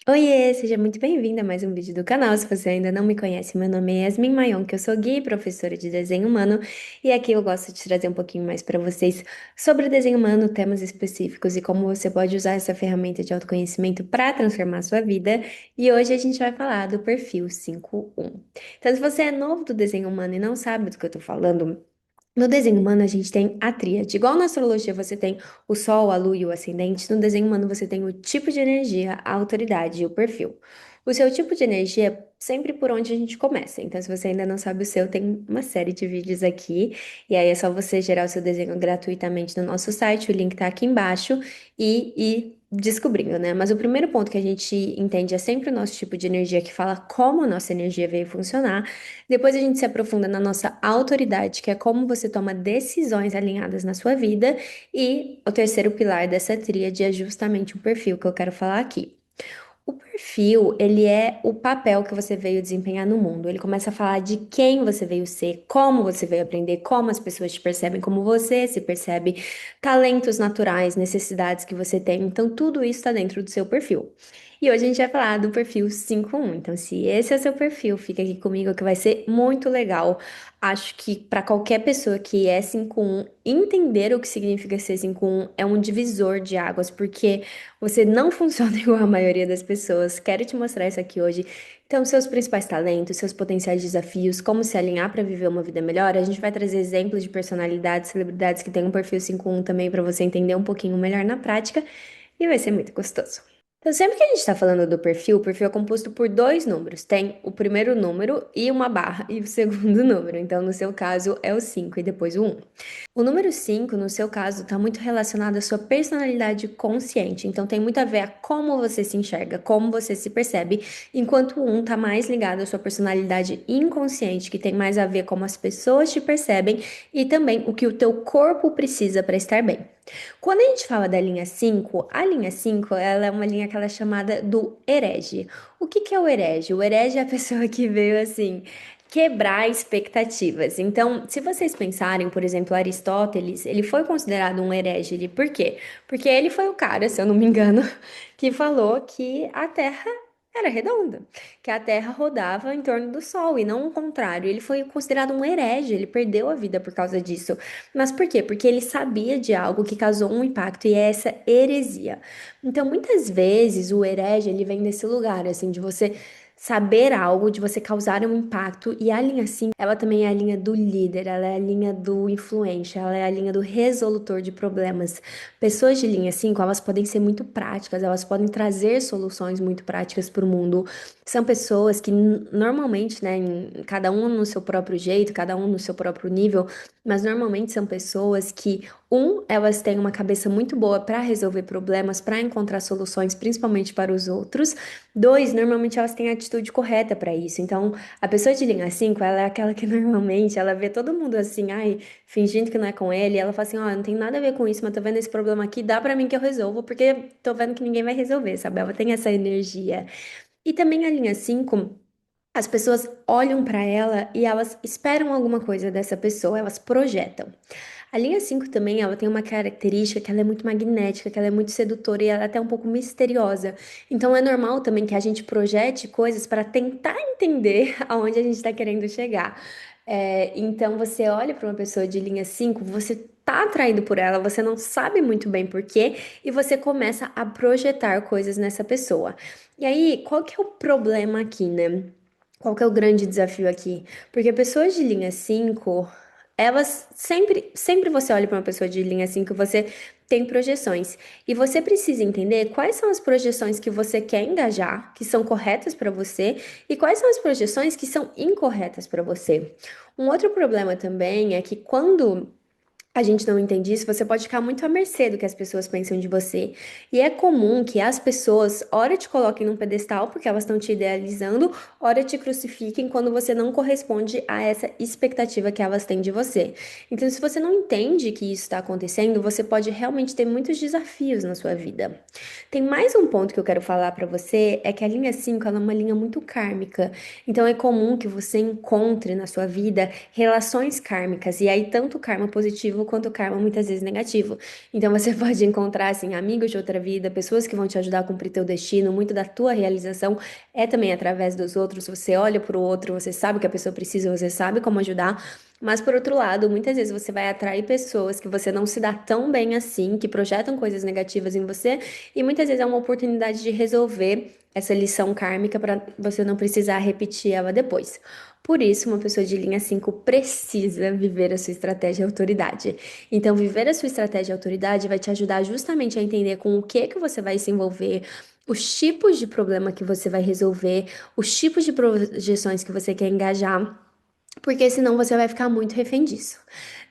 Oiê, seja muito bem-vinda a mais um vídeo do canal. Se você ainda não me conhece, meu nome é Yasmin Mayon, que eu sou guia e professora de desenho humano, e aqui eu gosto de trazer um pouquinho mais para vocês sobre desenho humano, temas específicos e como você pode usar essa ferramenta de autoconhecimento para transformar a sua vida. E hoje a gente vai falar do perfil 5-1. Então, se você é novo do desenho humano e não sabe do que eu tô falando, no desenho humano, a gente tem a tríade. Igual na astrologia você tem o Sol, a Lua e o Ascendente, no desenho humano você tem o tipo de energia, a autoridade e o perfil. O seu tipo de energia é sempre por onde a gente começa. Então, se você ainda não sabe o seu, tem uma série de vídeos aqui. E aí é só você gerar o seu desenho gratuitamente no nosso site, o link tá aqui embaixo, e descobrindo, né? Mas o primeiro ponto que a gente entende é sempre o nosso tipo de energia, que fala como a nossa energia veio funcionar. Depois a gente se aprofunda na nossa autoridade, que é como você toma decisões alinhadas na sua vida. E o terceiro pilar dessa tríade é justamente o perfil que eu quero falar aqui. O perfil, ele é o papel que você veio desempenhar no mundo. Ele começa a falar de quem você veio ser, como você veio aprender, como as pessoas te percebem, como você se percebe, talentos naturais, necessidades que você tem. Então, tudo isso está dentro do seu perfil. E hoje a gente vai falar do perfil 5-1. Então, se esse é o seu perfil, fica aqui comigo que vai ser muito legal. Acho que para qualquer pessoa que é 5-1, entender o que significa ser 5-1 é um divisor de águas, porque você não funciona igual a maioria das pessoas. Quero te mostrar isso aqui hoje. Então, seus principais talentos, seus potenciais desafios, como se alinhar para viver uma vida melhor. A gente vai trazer exemplos de personalidades, celebridades que têm um perfil 5-1 também para você entender um pouquinho melhor na prática e vai ser muito gostoso. Então, sempre que a gente está falando do perfil, o perfil é composto por dois números. Tem o primeiro número e uma barra, e o segundo número. Então, no seu caso, é o 5 e depois o 1. O número 5, no seu caso, está muito relacionado à sua personalidade consciente. Então, tem muito a ver a como você se enxerga, como você se percebe, enquanto o 1 está mais ligado à sua personalidade inconsciente, que tem mais a ver como as pessoas te percebem e também o que o teu corpo precisa para estar bem. Quando a gente fala da linha 5, a linha 5, ela é uma linha que ela é chamada do herege. O que que é o herege? O herege é a pessoa que veio assim quebrar expectativas. Então, se vocês pensarem, por exemplo, Aristóteles, ele foi considerado um herege. Por quê? Porque ele foi o cara, se eu não me engano, que falou que a Terra era redonda, que a Terra rodava em torno do Sol e não o contrário. Ele foi considerado um herege, ele perdeu a vida por causa disso. Mas por quê? Porque ele sabia de algo que causou um impacto e é essa heresia. Então, muitas vezes o herege ele vem desse lugar assim de você saber algo, de você causar um impacto. E a linha 5, ela também é a linha do líder, ela é a linha do influente, ela é a linha do resolutor de problemas. Pessoas de linha 5, elas podem ser muito práticas, elas podem trazer soluções muito práticas para o mundo. São pessoas que normalmente, né, cada um no seu próprio jeito, cada um no seu próprio nível, mas normalmente são pessoas que, elas têm uma cabeça muito boa para resolver problemas, para encontrar soluções, principalmente para os outros. Dois, normalmente elas têm a atitude correta para isso. Então, a pessoa de linha 5, ela é aquela que normalmente ela vê todo mundo assim, ai, fingindo que não é com ele, e ela fala assim, ó, não tem nada a ver com isso, mas tô vendo esse problema aqui, dá para mim que eu resolvo, porque tô vendo que ninguém vai resolver, sabe? Ela tem essa energia. E também a linha 5, as pessoas olham para ela e elas esperam alguma coisa dessa pessoa, elas projetam. A linha 5 também, ela tem uma característica que ela é muito magnética, que ela é muito sedutora e ela é até um pouco misteriosa. Então é normal também que a gente projete coisas para tentar entender aonde a gente está querendo chegar. Então você olha para uma pessoa de linha 5, você tá atraído por ela, você não sabe muito bem por quê, e você começa a projetar coisas nessa pessoa. E aí, qual que é o problema aqui, né? Qual que é o grande desafio aqui? Porque pessoas de linha 5, elas sempre você olha para uma pessoa de linha 5, você tem projeções. E você precisa entender quais são as projeções que você quer engajar, que são corretas para você, e quais são as projeções que são incorretas para você. Um outro problema também é que quando a gente não entende isso, você pode ficar muito à mercê do que as pessoas pensam de você. E é comum que as pessoas, ora te coloquem num pedestal porque elas estão te idealizando, ora te crucifiquem quando você não corresponde a essa expectativa que elas têm de você. Então, se você não entende que isso está acontecendo, você pode realmente ter muitos desafios na sua vida. Tem mais um ponto que eu quero falar para você, é que a linha 5 ela é uma linha muito kármica. Então, é comum que você encontre na sua vida relações kármicas, e aí tanto karma positivo quanto o karma muitas vezes negativo. Então você pode encontrar assim amigos de outra vida, pessoas que vão te ajudar a cumprir teu destino, muito da tua realização é também através dos outros. Você olha para o outro, você sabe o que a pessoa precisa, você sabe como ajudar. Mas por outro lado, muitas vezes você vai atrair pessoas que você não se dá tão bem assim, que projetam coisas negativas em você, e muitas vezes é uma oportunidade de resolver essa lição kármica para você não precisar repetir ela depois. Por isso, uma pessoa de linha 5 precisa viver a sua estratégia de autoridade. Então, viver a sua estratégia de autoridade vai te ajudar justamente a entender com o que você vai se envolver, os tipos de problema que você vai resolver, os tipos de projeções que você quer engajar, porque senão você vai ficar muito refém disso.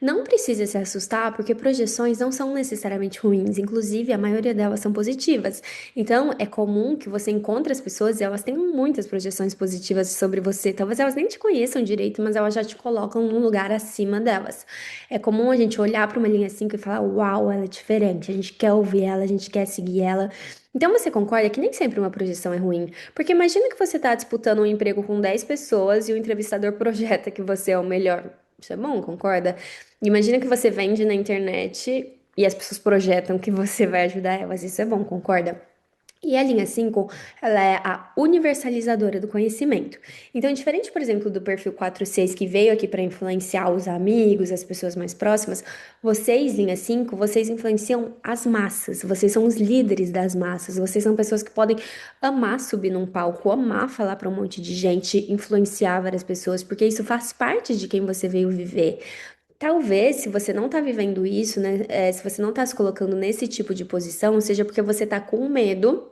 Não precisa se assustar, porque projeções não são necessariamente ruins, inclusive a maioria delas são positivas. Então, é comum que você encontre as pessoas e elas tenham muitas projeções positivas sobre você. Talvez elas nem te conheçam direito, mas elas já te colocam num lugar acima delas. É comum a gente olhar para uma linha 5 e falar: Uau, ela é diferente, a gente quer ouvir ela, a gente quer seguir ela. Então, você concorda que nem sempre uma projeção é ruim? Porque imagina que você está disputando um emprego com 10 pessoas e o entrevistador projeta que você é o melhor. Isso é bom, concorda? Imagina que você vende na internet e as pessoas projetam que você vai ajudar elas. Isso é bom, concorda? E a linha 5, ela é a universalizadora do conhecimento. Então, diferente, por exemplo, do perfil 4/6 que veio aqui para influenciar os amigos, as pessoas mais próximas, vocês, linha 5, vocês influenciam as massas, vocês são os líderes das massas, vocês são pessoas que podem amar subir num palco, amar falar para um monte de gente, influenciar várias pessoas, porque isso faz parte de quem você veio viver. Talvez, se você não tá vivendo isso, né, se você não tá se colocando nesse tipo de posição, seja porque você tá com medo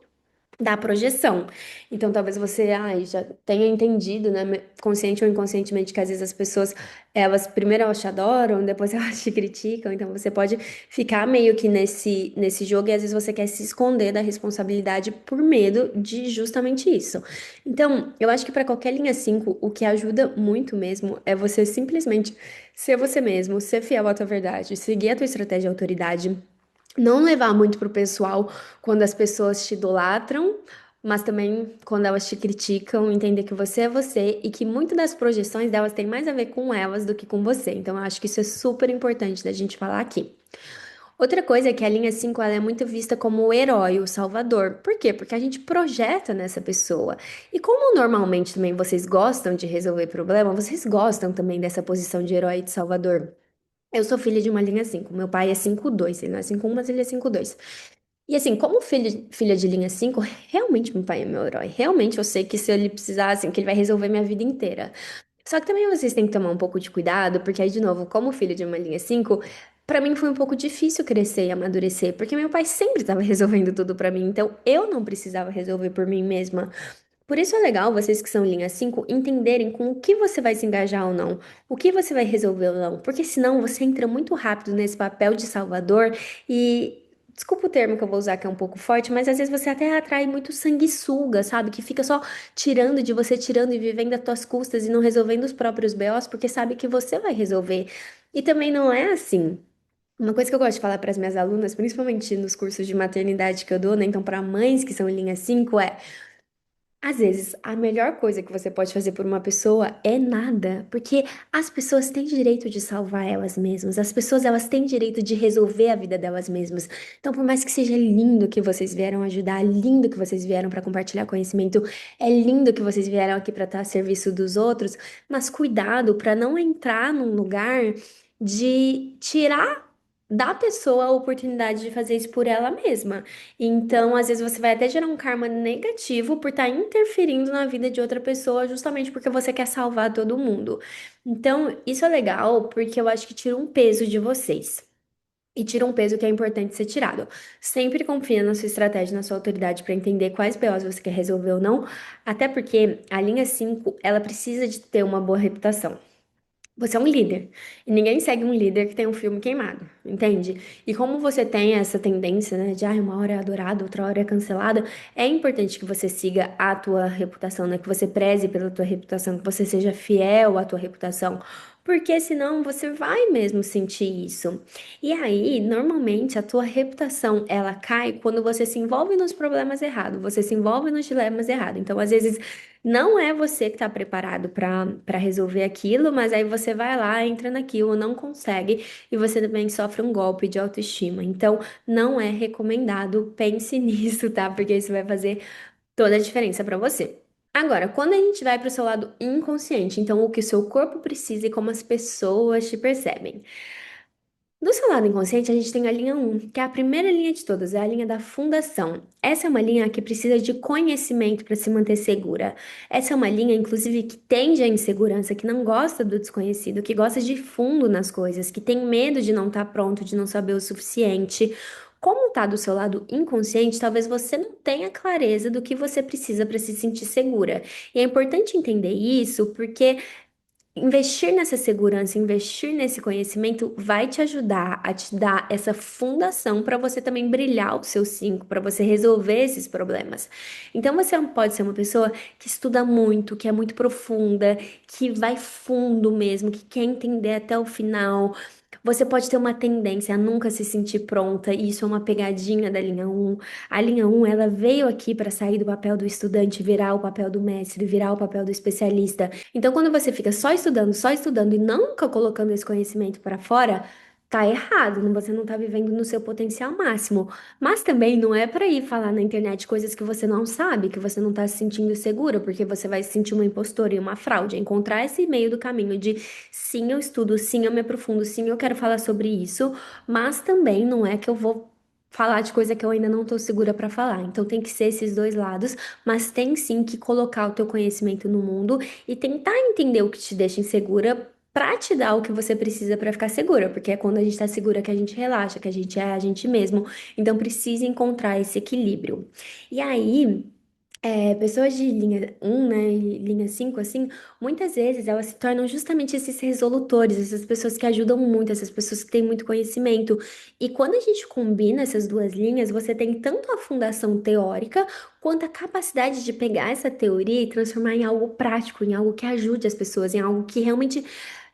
da projeção. Então, talvez você, já tenha entendido, né, consciente ou inconscientemente, que às vezes as pessoas, elas, primeiro elas te adoram, depois elas te criticam, então você pode ficar meio que nesse jogo e às vezes você quer se esconder da responsabilidade por medo de justamente isso. Então, eu acho que para qualquer linha 5 o que ajuda muito mesmo é você simplesmente ser você mesmo, ser fiel à tua verdade, seguir a tua estratégia de autoridade, não levar muito pro pessoal quando as pessoas te idolatram, mas também quando elas te criticam, entender que você é você e que muitas das projeções delas têm mais a ver com elas do que com você. Então, eu acho que isso é super importante da gente falar aqui. Outra coisa é que a linha 5 ela é muito vista como o herói, o salvador. Por quê? Porque a gente projeta nessa pessoa. E como normalmente também vocês gostam de resolver problema, vocês gostam também dessa posição de herói e de salvador. Eu sou filha de uma linha 5. Meu pai é 5/2. Ele não é 5/1, mas ele é 5/2. E assim, como filha de linha 5, realmente meu pai é meu herói. Realmente eu sei que se ele precisar, assim, que ele vai resolver minha vida inteira. Só que também vocês têm que tomar um pouco de cuidado, porque aí, de novo, como filho de uma linha 5, pra mim foi um pouco difícil crescer e amadurecer, porque meu pai sempre estava resolvendo tudo pra mim, então eu não precisava resolver por mim mesma. Por isso é legal vocês que são linha 5 entenderem com o que você vai se engajar ou não, o que você vai resolver ou não, porque senão você entra muito rápido nesse papel de salvador e. Desculpa o termo que eu vou usar que é um pouco forte, mas às vezes você até atrai muito sanguessuga, sabe? Que fica só tirando de você, tirando e vivendo às tuas custas e não resolvendo os próprios BOs, porque sabe que você vai resolver. E também não é assim. Uma coisa que eu gosto de falar para as minhas alunas, principalmente nos cursos de maternidade que eu dou, né? Então, para mães que são em linha 5 é. Às vezes, a melhor coisa que você pode fazer por uma pessoa é nada, porque as pessoas têm direito de salvar elas mesmas, as pessoas elas têm direito de resolver a vida delas mesmas. Então, por mais que seja lindo que vocês vieram ajudar, lindo que vocês vieram para compartilhar conhecimento, é lindo que vocês vieram aqui para estar a serviço dos outros, mas cuidado para não entrar num lugar de tirar da pessoa a oportunidade de fazer isso por ela mesma. Então, às vezes você vai até gerar um karma negativo por estar interferindo na vida de outra pessoa, justamente porque você quer salvar todo mundo. Então, isso é legal porque eu acho que tira um peso de vocês. E tira um peso que é importante ser tirado. Sempre confia na sua estratégia, na sua autoridade para entender quais BOs você quer resolver ou não, até porque a linha 5 ela precisa de ter uma boa reputação. Você é um líder. E ninguém segue um líder que tem um filme queimado, entende? E como você tem essa tendência, né, de uma hora é adorado, outra hora é cancelada, é importante que você siga a tua reputação, né? Que você preze pela tua reputação, que você seja fiel à tua reputação. porque senão você vai mesmo sentir isso. E aí, normalmente, a tua reputação, ela cai quando você se envolve nos problemas errados, você se envolve nos dilemas errados. Então, às vezes, não é você que está preparado para resolver aquilo, mas aí você vai lá, entra naquilo, não consegue, e você também sofre um golpe de autoestima. Então, não é recomendado, pense nisso, tá? Porque isso vai fazer toda a diferença para você. Agora, quando a gente vai para o seu lado inconsciente, então o que o seu corpo precisa e como as pessoas te percebem. Do seu lado inconsciente, a gente tem a linha um, que é a primeira linha de todas, é a linha da fundação. Essa é uma linha que precisa de conhecimento para se manter segura. Essa é uma linha, inclusive, que tende à insegurança, que não gosta do desconhecido, que gosta de fundo nas coisas, que tem medo de não estar pronto, de não saber o suficiente. Como tá do seu lado inconsciente, talvez você não tenha clareza do que você precisa para se sentir segura. E é importante entender isso porque investir nessa segurança, investir nesse conhecimento vai te ajudar a te dar essa fundação para você também brilhar os seus cinco, para você resolver esses problemas. Então você pode ser uma pessoa que estuda muito, que é muito profunda, que vai fundo mesmo, que quer entender até o final. Você pode ter uma tendência a nunca se sentir pronta, e isso é uma pegadinha da linha um. A linha um, ela veio aqui para sair do papel do estudante, virar o papel do mestre, virar o papel do especialista. Então, quando você fica só estudando e nunca colocando esse conhecimento para fora, tá errado, você não tá vivendo no seu potencial máximo. Mas também não é para ir falar na internet coisas que você não sabe, que você não tá se sentindo segura, porque você vai se sentir uma impostora e uma fraude. É encontrar esse meio do caminho de sim, eu estudo, sim, eu me aprofundo, sim, eu quero falar sobre isso, mas também não é que eu vou falar de coisa que eu ainda não tô segura para falar. Então tem que ser esses dois lados, mas tem sim que colocar o teu conhecimento no mundo e tentar entender o que te deixa insegura pra te dar o que você precisa pra ficar segura, porque é quando a gente tá segura que a gente relaxa, que a gente é a gente mesmo. Então precisa encontrar esse equilíbrio. E aí, pessoas de linha um, né, e linha 5 assim, muitas vezes elas se tornam justamente esses resolutores, essas pessoas que ajudam muito, essas pessoas que têm muito conhecimento. E quando a gente combina essas duas linhas, você tem tanto a fundação teórica, quanto a capacidade de pegar essa teoria e transformar em algo prático, em algo que ajude as pessoas, em algo que realmente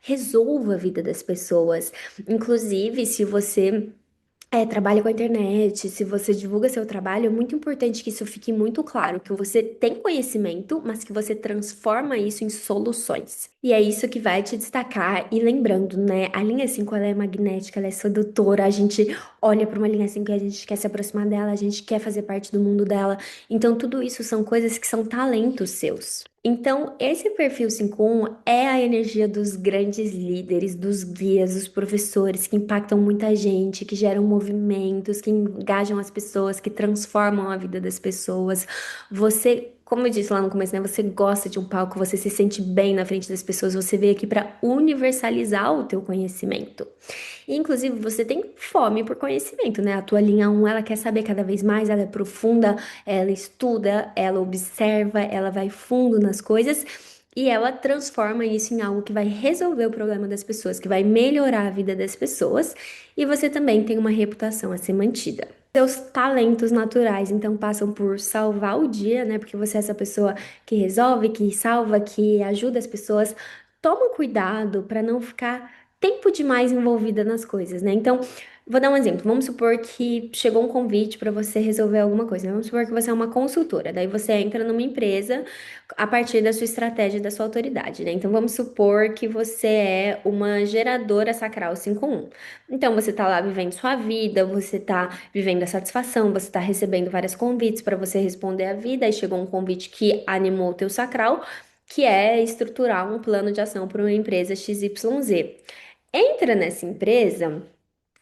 resolva a vida das pessoas. Inclusive, se você trabalha com a internet, se você divulga seu trabalho, é muito importante que isso fique muito claro, que você tem conhecimento, mas que você transforma isso em soluções. E é isso que vai te destacar. E lembrando, né, a linha 5 ela é magnética, ela é sedutora, a gente olha para uma linha 5 e a gente quer se aproximar dela, a gente quer fazer parte do mundo dela. Então, tudo isso são coisas que são talentos seus. Então, esse perfil 5.1 é a energia dos grandes líderes, dos guias, dos professores que impactam muita gente, que geram movimentos, que engajam as pessoas, que transformam a vida das pessoas. Você, como eu disse lá no começo, né? Você gosta de um palco, você se sente bem na frente das pessoas, você veio aqui para universalizar o teu conhecimento. E, inclusive, você tem fome por conhecimento, né? A tua linha um ela quer saber cada vez mais, ela é profunda, ela estuda, ela observa, ela vai fundo nas coisas e ela transforma isso em algo que vai resolver o problema das pessoas, que vai melhorar a vida das pessoas. E você também tem uma reputação a ser mantida. Seus talentos naturais, então, passam por salvar o dia, né? Porque você é essa pessoa que resolve, que salva, que ajuda as pessoas. Toma cuidado para não ficar tempo demais envolvida nas coisas, né? Então, vou dar um exemplo. Vamos supor que chegou um convite para você resolver alguma coisa, né? Vamos supor que você é uma consultora, daí você entra numa empresa a partir da sua estratégia e da sua autoridade, né? Então, vamos supor que você é uma geradora sacral 5.1. Então, você tá lá vivendo sua vida, você tá vivendo a satisfação, você tá recebendo vários convites para você responder a vida, aí chegou um convite que animou o teu sacral, que é estruturar um plano de ação para uma empresa XYZ. Entra nessa empresa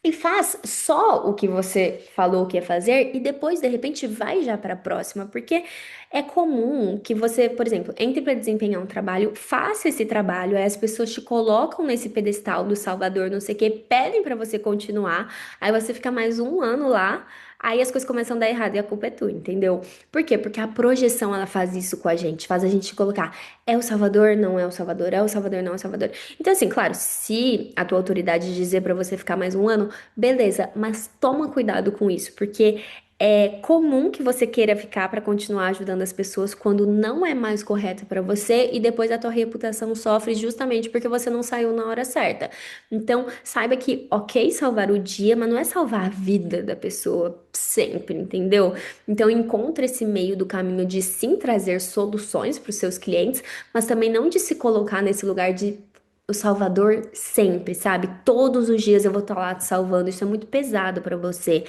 e faz só o que você falou que ia fazer e depois, de repente, vai já para a próxima, porque é comum que você, por exemplo, entre para desempenhar um trabalho, faça esse trabalho, aí as pessoas te colocam nesse pedestal do Salvador, não sei o quê, pedem para você continuar, aí você fica mais um ano lá, aí as coisas começam a dar errado e a culpa é tua, entendeu? Por quê? Porque a projeção, ela faz isso com a gente, faz a gente colocar, é o Salvador, não é o Salvador, é o Salvador, não é o Salvador. Então, assim, claro, se a tua autoridade dizer para você ficar mais um ano, beleza, mas toma cuidado com isso, porque É comum que você queira ficar para continuar ajudando as pessoas quando não é mais correto para você e depois a tua reputação sofre justamente porque você não saiu na hora certa. Então, saiba que, ok, salvar o dia, mas não é salvar a vida da pessoa sempre, entendeu? Então, encontre esse meio do caminho de sim trazer soluções para os seus clientes, mas também não de se colocar nesse lugar de o salvador sempre, sabe? Todos os dias eu vou estar lá te salvando. Isso é muito pesado para você.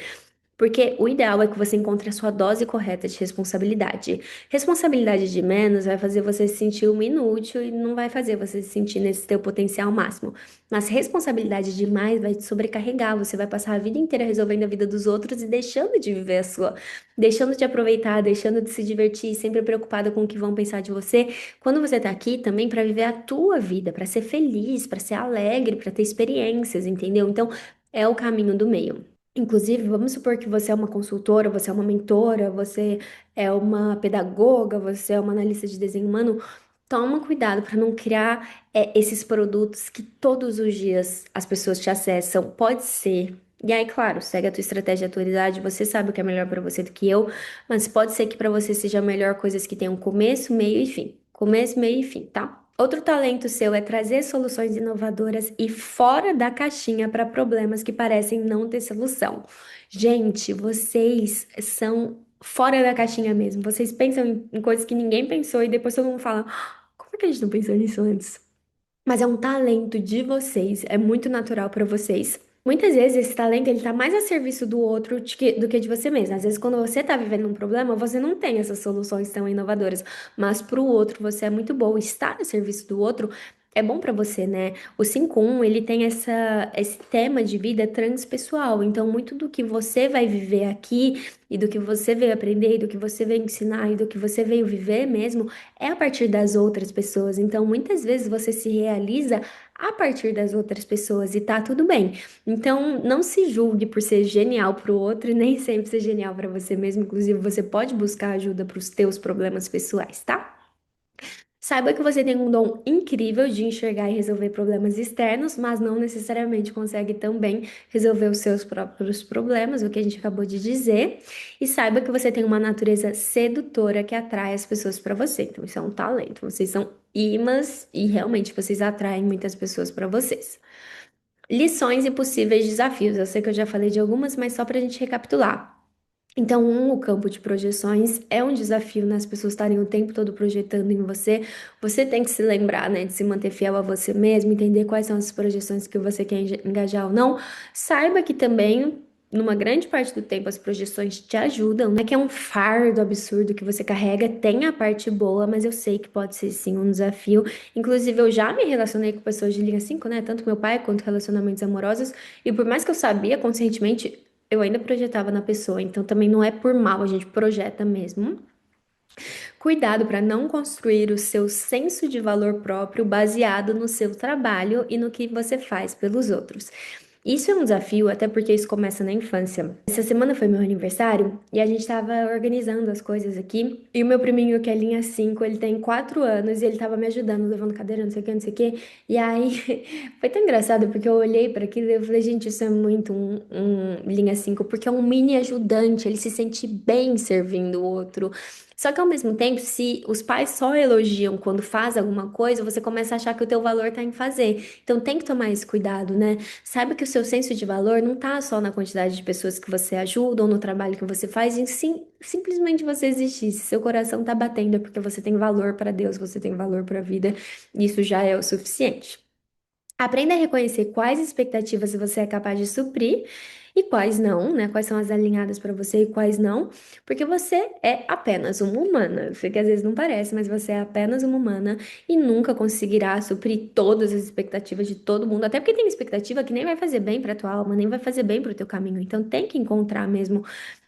Porque o ideal é que você encontre a sua dose correta de responsabilidade. Responsabilidade de menos vai fazer você se sentir uma inútil e não vai fazer você se sentir nesse teu potencial máximo. Mas responsabilidade demais vai te sobrecarregar. Você vai passar a vida inteira resolvendo a vida dos outros e deixando de viver a sua, deixando de aproveitar, deixando de se divertir, sempre preocupada com o que vão pensar de você. Quando você tá aqui também para viver a tua vida, para ser feliz, para ser alegre, para ter experiências, entendeu? Então, é o caminho do meio. Inclusive, vamos supor que você é uma consultora, você é uma mentora, você é uma pedagoga, você é uma analista de desenho humano. Toma cuidado para não criar esses produtos que todos os dias as pessoas te acessam. Pode ser. E aí, claro, segue a tua estratégia de autoridade, você sabe o que é melhor para você do que eu, mas pode ser que para você seja melhor coisas que tenham começo, meio e fim. Começo, meio e fim, tá? Outro talento seu é trazer soluções inovadoras e fora da caixinha para problemas que parecem não ter solução. Gente, vocês são fora da caixinha mesmo. Vocês pensam em coisas que ninguém pensou e depois todo mundo fala: "Ah, como é que a gente não pensou nisso antes?" Mas é um talento de vocês, é muito natural para vocês. Muitas vezes esse talento ele tá mais a serviço do outro do que de você mesmo. Às vezes quando você tá vivendo um problema, você não tem essas soluções tão inovadoras, mas para o outro você é muito bom. Estar a serviço do outro é bom para você, né? O 5-1 ele tem esse tema de vida transpessoal. Então muito do que você vai viver aqui e do que você veio aprender, e do que você veio ensinar e do que você veio viver mesmo é a partir das outras pessoas. Então, muitas vezes você se realiza a partir das outras pessoas e tá tudo bem. Então, não se julgue por ser genial para o outro e nem sempre ser genial para você mesmo. Inclusive, você pode buscar ajuda para os teus problemas pessoais, tá? Saiba que você tem um dom incrível de enxergar e resolver problemas externos, mas não necessariamente consegue também resolver os seus próprios problemas, o que a gente acabou de dizer. E saiba que você tem uma natureza sedutora que atrai as pessoas para você. Então, isso é um talento. Vocês são imãs e realmente vocês atraem muitas pessoas para vocês. Lições e possíveis desafios. Eu sei que eu já falei de algumas, mas só para a gente recapitular. Então, o campo de projeções é um desafio, né? As pessoas estarem o tempo todo projetando em você. Você tem que se lembrar, né, de se manter fiel a você mesmo, entender quais são as projeções que você quer engajar ou não. Saiba que também, numa grande parte do tempo, as projeções te ajudam. Não é que é um fardo absurdo que você carrega, tem a parte boa, mas eu sei que pode ser sim um desafio. Inclusive, eu já me relacionei com pessoas de linha 5, né? Tanto meu pai quanto relacionamentos amorosos. E por mais que eu sabia conscientemente eu ainda projetava na pessoa, então também não é por mal, a gente projeta mesmo. Cuidado para não construir o seu senso de valor próprio baseado no seu trabalho e no que você faz pelos outros. Isso é um desafio, até porque isso começa na infância. Essa semana foi meu aniversário e a gente tava organizando as coisas aqui. E o meu priminho, que é linha 5, ele tem 4 anos e ele tava me ajudando, levando cadeira, não sei o que, não sei o que. E aí foi tão engraçado porque eu olhei para aquilo e eu falei, gente, isso é muito um linha 5 porque é um mini ajudante, ele se sente bem servindo o outro. Só que ao mesmo tempo, se os pais só elogiam quando faz alguma coisa, você começa a achar que o teu valor tá em fazer. Então tem que tomar esse cuidado, né? Saiba que o seu senso de valor não tá só na quantidade de pessoas que você ajuda ou no trabalho que você faz, e sim, simplesmente você existir. Se seu coração tá batendo é porque você tem valor para Deus, você tem valor para a vida, e isso já é o suficiente. Aprenda a reconhecer quais expectativas você é capaz de suprir e quais não, né? Quais são as alinhadas para você e quais não, porque você é apenas uma humana. Eu sei que às vezes não parece, mas você é apenas uma humana e nunca conseguirá suprir todas as expectativas de todo mundo, até porque tem expectativa que nem vai fazer bem para tua alma, nem vai fazer bem para o teu caminho. Então tem que encontrar mesmo.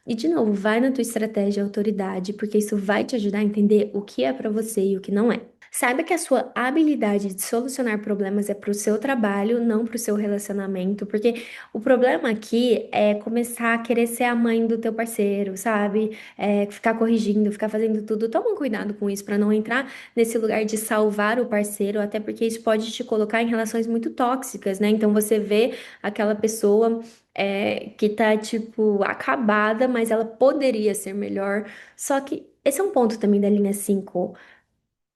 E de novo, vai na tua estratégia autoridade, porque isso vai te ajudar a entender o que é para você e o que não é. Saiba que a sua habilidade de solucionar problemas é para o seu trabalho, não para o seu relacionamento, porque o problema aqui é começar a querer ser a mãe do teu parceiro, sabe? Ficar corrigindo, ficar fazendo tudo. Toma um cuidado com isso para não entrar nesse lugar de salvar o parceiro, até porque isso pode te colocar em relações muito tóxicas, né? Então você vê aquela pessoa que tá, tipo, acabada, mas ela poderia ser melhor. Só que esse é um ponto também da linha 5.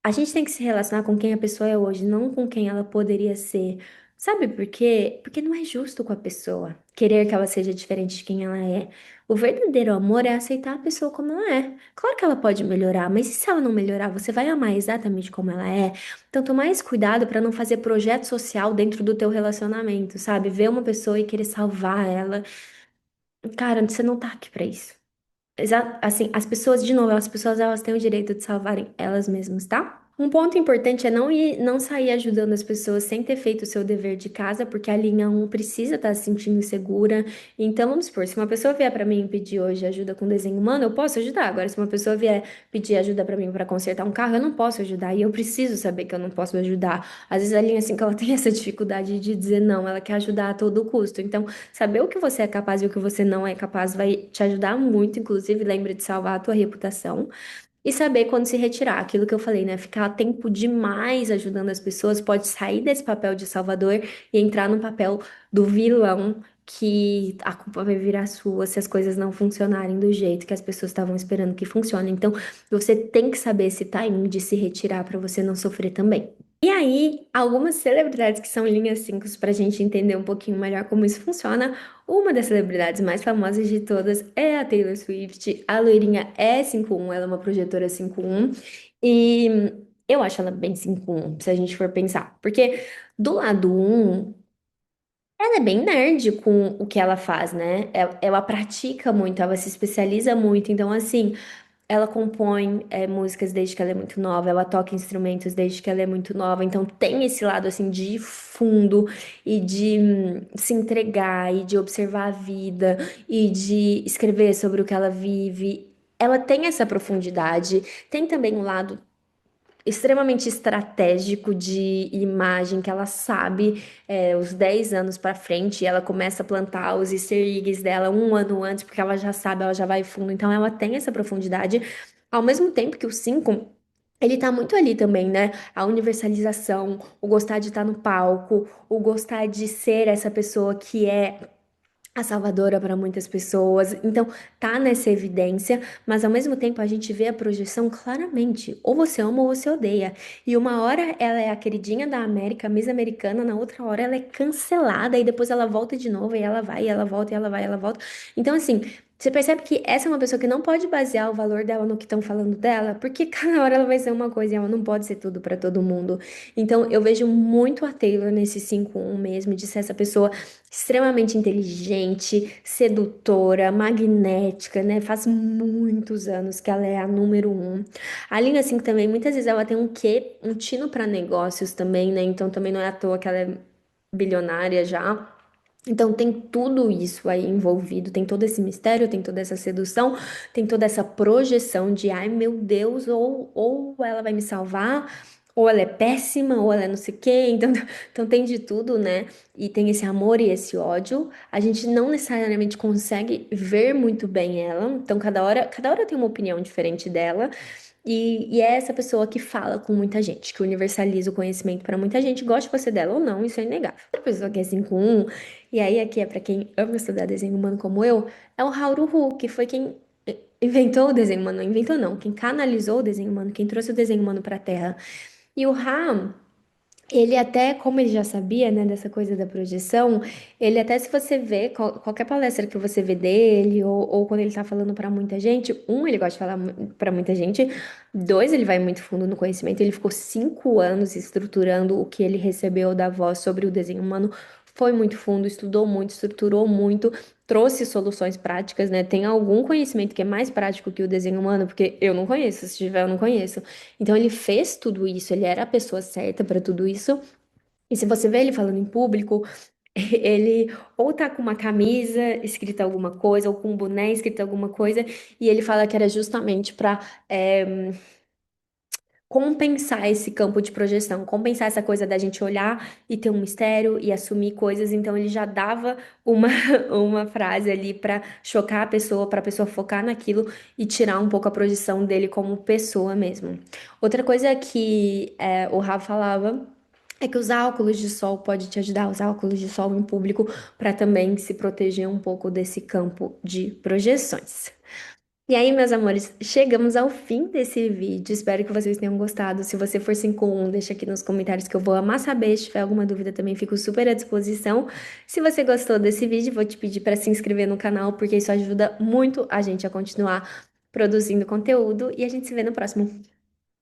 A gente tem que se relacionar com quem a pessoa é hoje, não com quem ela poderia ser. Sabe por quê? Porque não é justo com a pessoa querer que ela seja diferente de quem ela é. O verdadeiro amor é aceitar a pessoa como ela é. Claro que ela pode melhorar, mas e se ela não melhorar, você vai amar exatamente como ela é? Então, toma mais cuidado para não fazer projeto social dentro do teu relacionamento, sabe? Ver uma pessoa e querer salvar ela. Cara, você não tá aqui pra isso. Assim, as pessoas, de novo, as pessoas elas têm o direito de salvarem elas mesmas, tá? Um ponto importante é não sair ajudando as pessoas sem ter feito o seu dever de casa, porque a linha um precisa estar se sentindo insegura. Então, vamos supor, se uma pessoa vier para mim pedir hoje ajuda com desenho humano, eu posso ajudar. Agora, se uma pessoa vier pedir ajuda para mim para consertar um carro, eu não posso ajudar. E eu preciso saber que eu não posso ajudar. Às vezes a linha 5 ela tem essa dificuldade de dizer não, ela quer ajudar a todo custo. Então, saber o que você é capaz e o que você não é capaz vai te ajudar muito, inclusive, lembre de salvar a tua reputação. E saber quando se retirar, aquilo que eu falei, né? Ficar tempo demais ajudando as pessoas pode sair desse papel de salvador e entrar no papel do vilão, que a culpa vai virar sua se as coisas não funcionarem do jeito que as pessoas estavam esperando que funcione. Então, você tem que saber esse timing de se retirar para você não sofrer também. E aí, algumas celebridades que são linhas 5 para a gente entender um pouquinho melhor como isso funciona. Uma das celebridades mais famosas de todas é a Taylor Swift. A loirinha é 5'1", ela é uma projetora 5'1". E eu acho ela bem 5'1", se a gente for pensar. Porque do lado um, ela é bem nerd com o que ela faz, né? Ela pratica muito, ela se especializa muito. Então, assim, ela compõe músicas desde que ela é muito nova, ela toca instrumentos desde que ela é muito nova, então tem esse lado assim de fundo e de se entregar e de observar a vida e de escrever sobre o que ela vive. Ela tem essa profundidade, tem também um lado extremamente estratégico de imagem, que ela sabe os 10 anos para frente, e ela começa a plantar os easter eggs dela um ano antes, porque ela já sabe, ela já vai fundo, então ela tem essa profundidade, ao mesmo tempo que o 5 ele tá muito ali também, né? A universalização, o gostar de estar no palco, o gostar de ser essa pessoa que é a salvadora para muitas pessoas. Então, tá nessa evidência, mas ao mesmo tempo a gente vê a projeção claramente. Ou você ama ou você odeia. E uma hora ela é a queridinha da América, Miss Americana, na outra hora ela é cancelada e depois ela volta de novo e ela vai, e ela volta, e ela vai, e ela volta. Então, assim, você percebe que essa é uma pessoa que não pode basear o valor dela no que estão falando dela, porque cada hora ela vai ser uma coisa e ela não pode ser tudo para todo mundo. Então, eu vejo muito a Taylor nesse 5'1" mesmo, de ser essa pessoa extremamente inteligente, sedutora, magnética, né? Faz muitos anos que ela é a número um. A Lina, assim, também, muitas vezes ela tem um quê? Um tino para negócios também, né? Então também não é à toa que ela é bilionária já. Então tem tudo isso aí envolvido, tem todo esse mistério, tem toda essa sedução, tem toda essa projeção de ai meu Deus, ou ela vai me salvar, ou ela é péssima, ou ela é não sei o quê. Então, então tem de tudo, né? E tem esse amor e esse ódio. A gente não necessariamente consegue ver muito bem ela. Então cada hora tem uma opinião diferente dela. E é essa pessoa que fala com muita gente, que universaliza o conhecimento para muita gente, goste você dela ou não, isso é inegável. Outra pessoa que é 5'1", e aí aqui é para quem ama estudar desenho humano como eu, é o Haru Hu, que foi quem inventou o desenho humano, não inventou não, quem canalizou o desenho humano, quem trouxe o desenho humano para a Terra. E o Ham ele até, como ele já sabia, né, dessa coisa da projeção, ele até se você vê, qualquer palestra que você vê dele, ou quando ele tá falando pra muita gente, um, ele gosta de falar pra muita gente, dois, ele vai muito fundo no conhecimento, ele ficou 5 anos estruturando o que ele recebeu da voz sobre o desenho humano, foi muito fundo, estudou muito, estruturou muito, trouxe soluções práticas, né, tem algum conhecimento que é mais prático que o desenho humano, porque eu não conheço, se tiver eu não conheço, então ele fez tudo isso, ele era a pessoa certa para tudo isso. E se você vê ele falando em público, ele ou tá com uma camisa escrita alguma coisa, ou com um boné escrito alguma coisa, e ele fala que era justamente para compensar esse campo de projeção, compensar essa coisa da gente olhar e ter um mistério e assumir coisas. Então ele já dava uma, uma frase ali para chocar para a pessoa focar naquilo e tirar um pouco a projeção dele como pessoa mesmo. Outra coisa que o Rafa falava. É que usar óculos de sol pode te ajudar a usar óculos de sol em público para também se proteger um pouco desse campo de projeções. E aí, meus amores, chegamos ao fim desse vídeo. Espero que vocês tenham gostado. Se você for 5-1, deixa aqui nos comentários que eu vou amar saber. Se tiver alguma dúvida, também fico super à disposição. Se você gostou desse vídeo, vou te pedir para se inscrever no canal, porque isso ajuda muito a gente a continuar produzindo conteúdo. E a gente se vê no próximo.